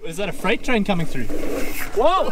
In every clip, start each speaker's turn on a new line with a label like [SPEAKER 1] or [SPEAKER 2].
[SPEAKER 1] Is that a freight train coming through?
[SPEAKER 2] Whoa!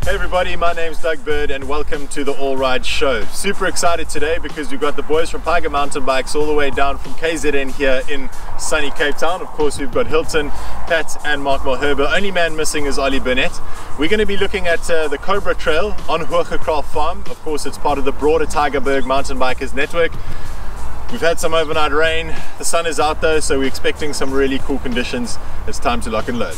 [SPEAKER 3] Hey everybody, my name's Doug Bird and welcome to the All Ride Show. Super excited today because we've got the boys from PYGA Mountainbikes all the way down from KZN here in sunny Cape Town. Of course we've got Hilton, Pat and Mark Malherbe. Only man missing is Ollie Burnett. We're going to be looking at the Cobra Trail on Hoogekraal farm. Of course it's part of the broader Tygerberg Mountain Bikers network. We've had some overnight rain, the sun is out though, so we're expecting some really cool conditions. It's time to lock and load.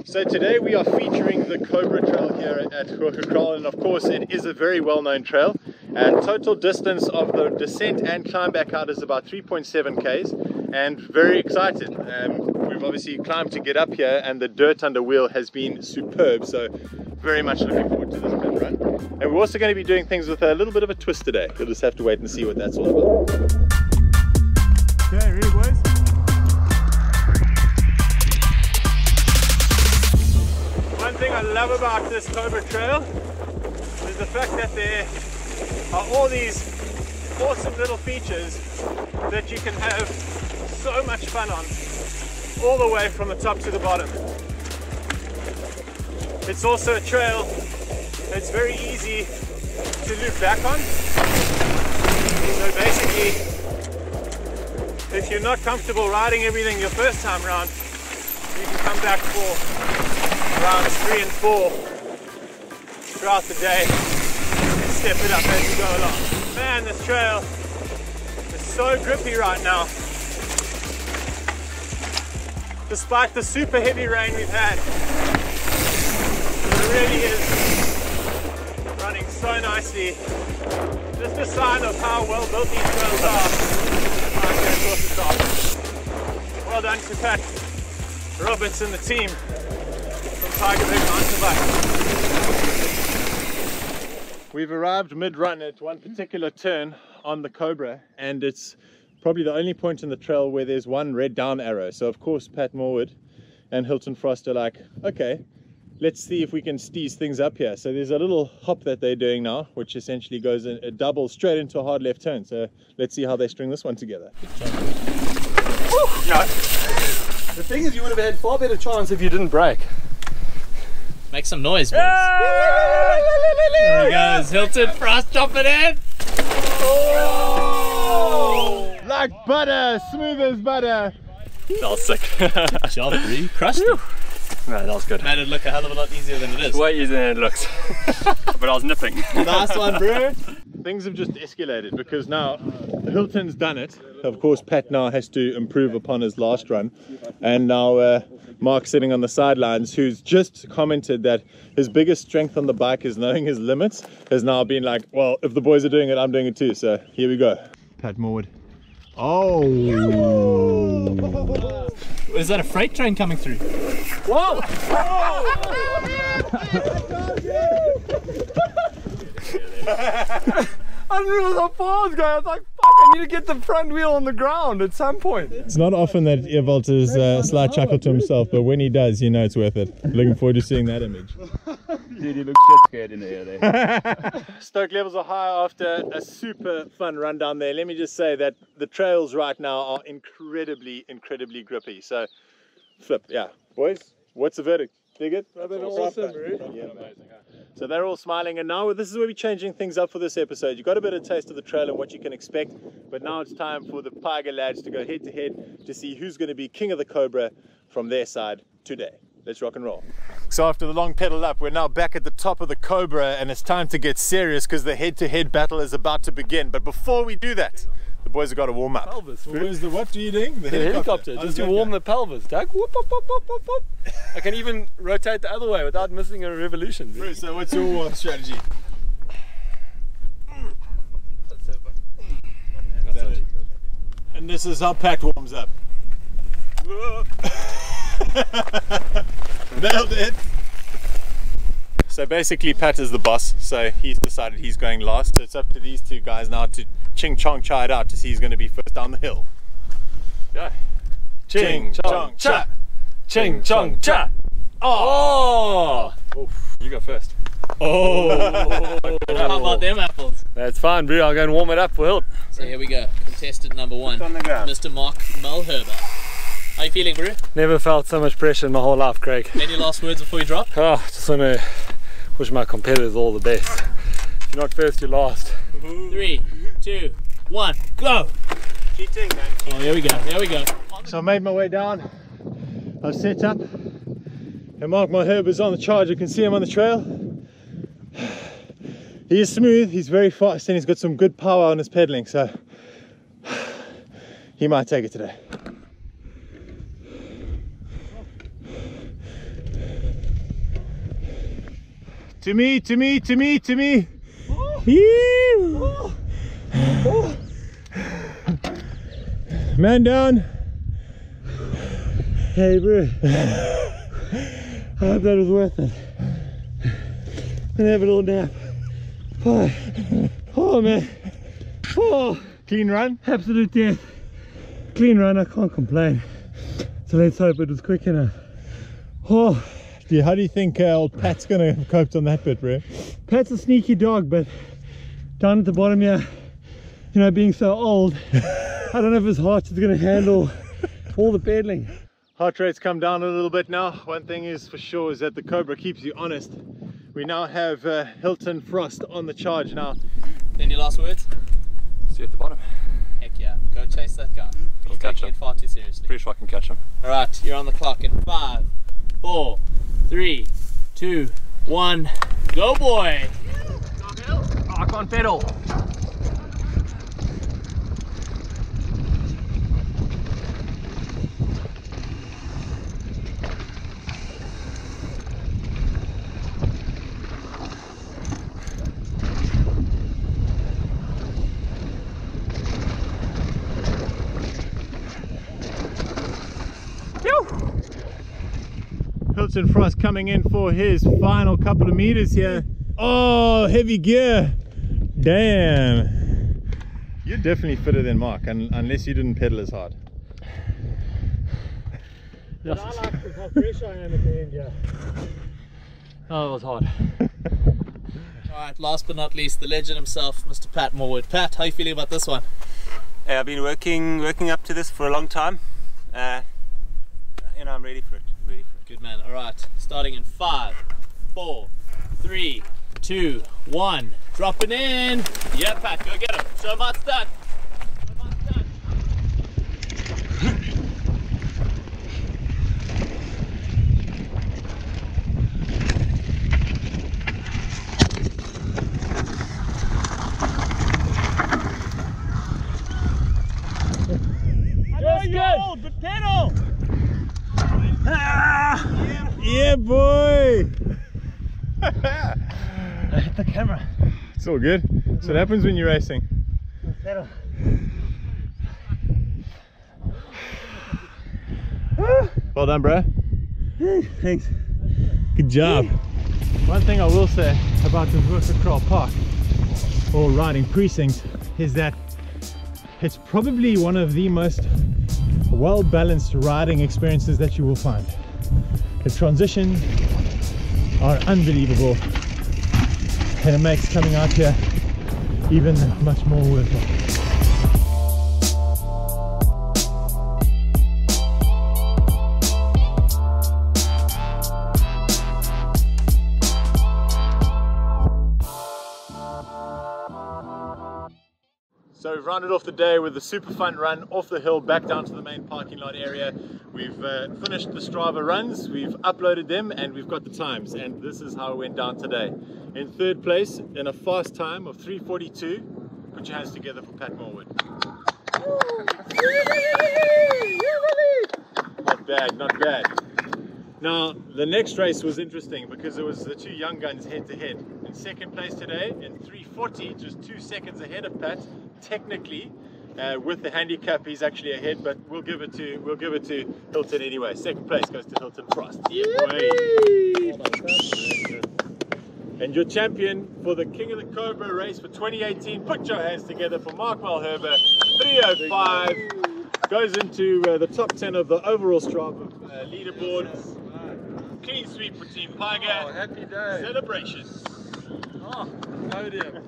[SPEAKER 3] So today we are featuring the Cobra Trail here at Hoogekraal, and of course it is a very well-known trail, and total distance of the descent and climb back out is about 3.7 k's, and very excited. We've obviously climbed to get up here and the dirt under wheel has been superb, so very much looking forward to this pit run. And we're also going to be doing things with a little bit of a twist today. You'll just have to wait and see what that's all about. Okay, ready boys? One thing I love about this Cobra Trail is the fact that there are all these awesome little features that you can have so much fun on, all the way from the top to the bottom. It's also a trail that's very easy to loop back on. So basically, if you're not comfortable riding everything your first time round, you can come back for rounds 3 and 4 throughout the day and step it up as you go along. Man, this trail is so grippy right now. Despite the super heavy rain we've had, it really is running so nicely. Just a sign of how well built these trails are. Well done to Pat Roberts and the team. We've arrived mid-run at one particular turn on the Cobra, and it's probably the only point in the trail where there's one red down arrow. So of course Pat Morewood and Hilton Frost are like, okay, let's see if we can steeze things up here. So there's a little hop that they're doing now, which essentially goes in a double straight into a hard left turn. So let's see how they string this one together.
[SPEAKER 2] No. The thing is, you would have had far better chance if you didn't brake.
[SPEAKER 1] Make some noise, boys. There he goes, Hilton Frost jumping in.
[SPEAKER 3] Oh! Like butter, smooth as butter.
[SPEAKER 2] That was sick.
[SPEAKER 1] Good job, Bree. Crushed it.
[SPEAKER 2] No, that was good.
[SPEAKER 1] Made it look a hell of a lot easier than it is.
[SPEAKER 2] Way easier than it looks. But I was nipping.
[SPEAKER 1] Nice one, bro.
[SPEAKER 3] Things have just escalated because now Hilton's done it. Of course, Pat now has to improve upon his last run. And now Mark sitting on the sidelines, who's just commented that his biggest strength on the bike is knowing his limits, has now been like, well, if the boys are doing it, I'm doing it too. So here we go. Pat Morewood. Oh!
[SPEAKER 1] Is that a freight train coming through?
[SPEAKER 2] Whoa! I didn't realize how far I was going. I was like, fuck, I need to get the front wheel on the ground at some point.
[SPEAKER 3] It's not often that Ewald is slight chuckle to himself, but when he does, you know it's worth it. Looking forward to seeing that image.
[SPEAKER 2] Dude, you look shit scared in the air there.
[SPEAKER 3] Stoke levels are high after a super fun run down there. Let me just say that the trails right now are incredibly grippy. So, flip, yeah. Boys, what's the verdict? Dig it?
[SPEAKER 2] Awesome, bro.
[SPEAKER 3] Yeah, amazing. So they're all smiling, and now this is where we're changing things up for this episode. You got a bit of taste of the trail and what you can expect, but now it's time for the PYGA lads to go head to head to see who's going to be king of the Cobra from their side today. Let's rock and roll. So after the long pedal up, we're now back at the top of the Cobra, and it's time to get serious because the head-to-head battle is about to begin. But before we do that, the boys have got to warm up.
[SPEAKER 2] Pelvis.
[SPEAKER 3] Where's the what are you doing?
[SPEAKER 2] The helicopter. Just to warm the pelvis. Doug. Whoop, whoop, whoop, whoop, whoop, whoop. I can even rotate the other way without missing a revolution.
[SPEAKER 3] Bruce, so what's your warm strategy? And this is how Pat warms up. Nailed it. So basically Pat is the boss, so he's decided he's going last. So it's up to these two guys now to ching chong cha it out to see who's going to be first down the hill.
[SPEAKER 2] Go.
[SPEAKER 3] Ching chong cha.
[SPEAKER 2] Ching chong cha. Oh! Oof, you go first.
[SPEAKER 1] Oh! How about them apples?
[SPEAKER 2] That's fine, bro. I'll go and warm it up for Hilton.
[SPEAKER 1] So here we go. Contestant number one, Mr. Mark Malherbe. How you feeling, bro?
[SPEAKER 2] Never felt so much pressure in my whole life, Craig.
[SPEAKER 1] Any last words before you drop?
[SPEAKER 2] Oh, just want to wish my competitors all the best. If you're not first, you're last.
[SPEAKER 1] 3, 2, 1, go!
[SPEAKER 3] Cheating, man.
[SPEAKER 1] Oh, here we go. Here we go.
[SPEAKER 3] So I made my way down. I've set up. And Mark Malherbe is on the charge. You can see him on the trail. He is smooth, he's very fast, and he's got some good power on his pedaling, so he might take it today. To me, to me, to me, to me. Man down. Hey, bro. I hope that was worth it. And have a little nap. Oh man. Oh, clean run? Absolute death. Clean run, I can't complain. So let's hope it was quick enough. Oh. How do you think old Pat's gonna have coped on that bit, bro? Pat's a sneaky dog, but down at the bottom here, you know, being so old, I don't know if his heart is gonna handle all the pedaling. Heart rate's come down a little bit now. One thing is for sure is that the Cobra keeps you honest. We now have Hilton Frost on the charge now.
[SPEAKER 1] Any last words?
[SPEAKER 2] See you at the bottom.
[SPEAKER 1] Heck yeah, go chase that guy. He's taking it far too seriously.
[SPEAKER 2] Pretty sure I can catch him.
[SPEAKER 1] Alright, you're on the clock in 5, 4, 3, 2, 1, go boy!
[SPEAKER 2] Oh, I can't pedal.
[SPEAKER 3] Hilton Frost coming in for his final couple of meters here. Oh, heavy gear. Damn. You're definitely fitter than Mark, unless you didn't pedal as hard.
[SPEAKER 2] Yes.
[SPEAKER 3] I like how fresh I am at the end, yeah.
[SPEAKER 2] Oh, it was hard.
[SPEAKER 1] Alright, last but not least, the legend himself, Mr. Pat Morewood. Pat, how are you feeling about this one?
[SPEAKER 4] I've been working up to this for a long time. You know, I'm ready for it.
[SPEAKER 1] Good man. Alright, starting in 5, 4, 3, 2, 1. Dropping in. Yeah, Pat, go get him. Show him how it's done.
[SPEAKER 3] Good pedal. Yeah, boy.
[SPEAKER 2] I hit the camera.
[SPEAKER 3] It's all good. So what happens when you're racing?
[SPEAKER 2] Pedal.
[SPEAKER 3] Well done, bro.
[SPEAKER 2] Thanks.
[SPEAKER 3] Good job. One thing I will say about the Hoogekraal Park or riding precinct is that it's probably one of the most well-balanced riding experiences that you will find. The transitions are unbelievable and it makes coming out here even much more worthwhile. So we've rounded off the day with a super fun run off the hill back down to the main parking lot area. We've finished the Strava runs, we've uploaded them and we've got the times, and this is how it went down today. In third place in a fast time of 3:42. Put your hands together for Pat Morewood. Not bad, not bad. Now the next race was interesting because it was the two young guns head to head. In second place today in 3:40, just 2 seconds ahead of Pat, technically With the handicap, he's actually ahead, but we'll give it to Hilton anyway. Second place goes to Hilton Frost. And your champion for the King of the Cobra race for 2018, put your hands together for Mark Malherbe, 305. Goes into the top 10 of the overall Strava leaderboard. Clean sweep for Team PYGA.
[SPEAKER 2] Oh, happy day.
[SPEAKER 3] Celebration.
[SPEAKER 2] Oh, podium.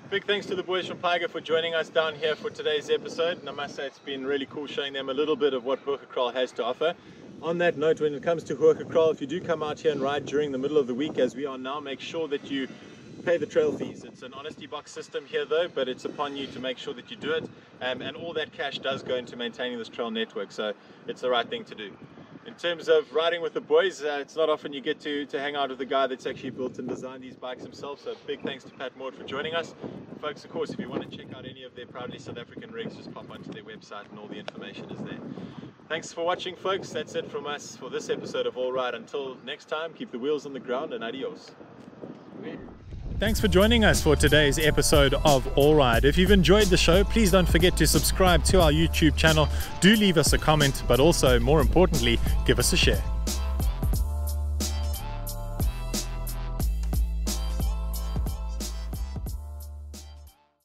[SPEAKER 3] Big thanks to the boys from PYGA for joining us down here for today's episode. And I must say it's been really cool showing them a little bit of what Hoogekraal has to offer. On that note, when it comes to Hoogekraal, if you do come out here and ride during the middle of the week as we are now, make sure that you pay the trail fees. It's an honesty box system here though, but it's upon you to make sure that you do it, and all that cash does go into maintaining this trail network, so it's the right thing to do. In terms of riding with the boys, it's not often you get to hang out with the guy that's actually built and designed these bikes himself, so big thanks to Pat Morewood for joining us. And folks, of course, if you want to check out any of their proudly South African rigs, just pop onto their website and all the information is there. Thanks for watching, folks. That's it from us for this episode of All Ride. Until next time, keep the wheels on the ground and adios. Thanks for joining us for today's episode of All Ride. If you've enjoyed the show, please don't forget to subscribe to our YouTube channel. Do leave us a comment, but also, more importantly, give us a share.